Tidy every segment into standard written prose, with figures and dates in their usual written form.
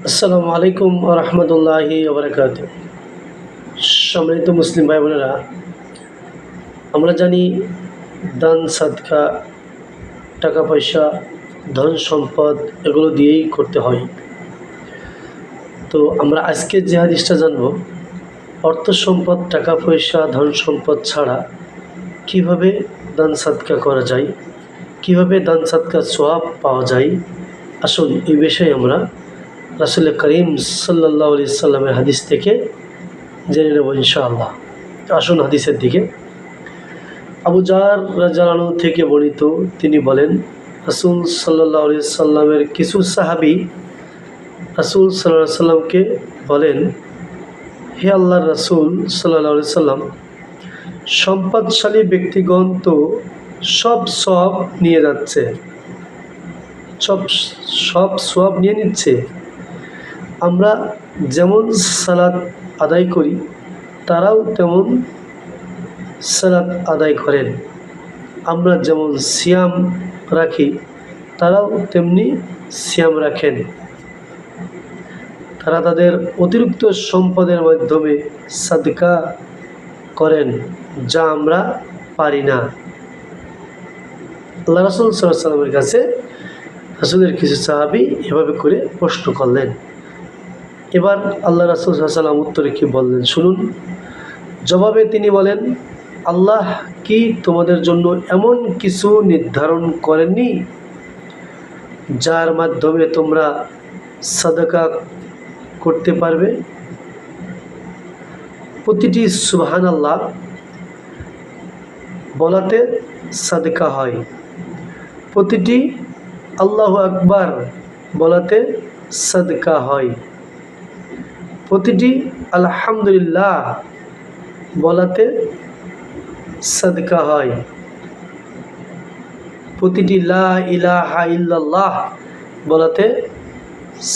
আসসালামু আলাইকুম ওয়া রাহমাতুল্লাহি ওয়া বারাকাতুহু। সম্মানিত মুসলিম ভাই বোনেরা, আমরা জানি দান সাদকা, টাকা পয়সা, ধন সম্পদ এগুলো দিয়েই করতে হয়। তো আমরা আজকে যে হাদিসটা জানব, অর্থ সম্পদ, টাকা পয়সা, ধন সম্পদ ছাড়া কিভাবে দান সাদকা করা যায়, কিভাবে দান সাদকার সওয়াব পাওয়া যায়। আসুন এই বিষয়ে আমরা রাসূল করিম সাল্লাল্লাহু আলাইহি সাল্লামের হাদিস থেকে জেনে নেব ইনশাআল্লাহ। আসুন হাদিসের দিকে। আবু জার রাদিয়াল্লাহু আনহু থেকে বর্ণিত, তিনি বলেন, রাসূল সাল্লাল্লাহু আলাইহি সাল্লামের কিছু সাহাবী রাসূল সাল্লাল্লাহু আলাইহি সাল্লামকে বলেন, হে আল্লাহর রাসূল সাল্লাল্লাহু আলাইহি সাল্লাম, সম্পদশালী ব্যক্তিগণ তো সব সওয়াব নিয়ে যাচ্ছে, সব সওয়াব নিয়ে নিচ্ছে। আমরা যেমন সালাত আদায় করি তারাও তেমন সালাত আদায় করেন, আমরা যেমন সিয়াম রাখি তারাও তেমনি সিয়াম রাখেন। তারা তাদের অতিরিক্ত সম্পদের মাধ্যমে সাদকা করেন, যা আমরা পারি না। আল্লাহ রাসূল সাল্লাল্লাহু আলাইহি সাল্লামের কাছে রাসূলের কিছু সাহাবী এভাবে করে প্রশ্ন করলেন। এবার আল্লাহ রাসূল সাল্লাল্লাহু আলাইহি সাল্লাম উত্তরে কি বললেন শুনুন। জবাবে তিনি বলেন, আল্লাহ কি তোমাদের জন্য এমন কিছু নির্ধারণ করেননি যার মাধ্যমে তোমরা সাদকা করতে পারবে? প্রতিটি সুবহানাল্লাহ বলাতে সাদকা হয়, প্রতিটি আল্লাহু আকবার বলাতে সাদকা হয়, প্রতিটি আলহামদুলিল্লাহ বলাতে সাদকা হয়, প্রতিটি লা ইলাহা ইল্লাল্লাহ বলাতে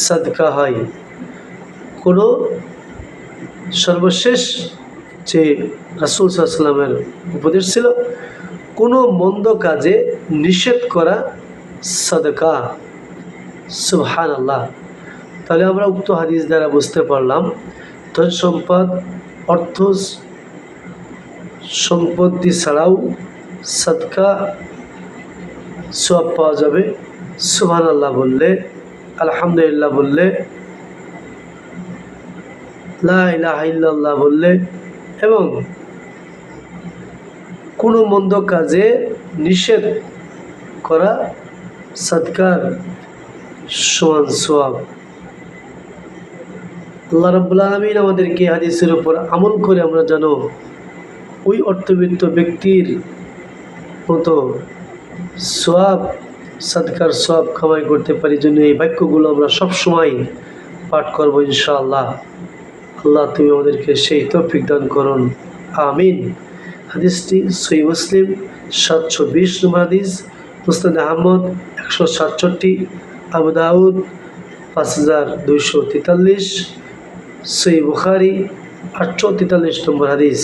সাদকা হয়। কোনো সর্বশেষ যে রাসূল সাল্লাল্লাহু আলাইহি সাল্লামের উপদেশ ছিল, কোনো মন্দ কাজে নিষেধ করা সাদকা। সুবহানাল্লাহ। তাহলে আমরা উক্ত হাদিস দ্বারা বুঝতে পারলাম, ধন সম্পদ, অর্থ সম্পত্তি ছাড়াও সাদকা সওয়াব পাওয়া যাবে। সুবহানাল্লাহ বললে, আলহামদুলিল্লাহ বললে, লা ইলাহা ইল্লাল্লাহ বললে এবং কোনো মন্দ কাজে নিষেধ করা সাদকার সমান সওয়াব। আল্লাহ রাব্বুল আলামিন আমাদেরকে হাদিসের উপর আমল করে আমরা যেন ওই অর্থবিত্ত ব্যক্তির মতো সওয়াব, সাদকার সওয়াব কামাই করতে পারি, জন্য এই বাক্যগুলো আমরা সবসময় পাঠ করবো ইনশাআল্লাহ। আল্লাহ তুমি আমাদেরকে সেই তৌফিক দান করুন, আমিন। হাদিসটি সহিহ মুসলিম 720 নম্বর হাদিস, মুসনাদ আহমদ 167, আবু দাউদ 5243, সহিহ বুখারী 843 নম্বর হাদিস।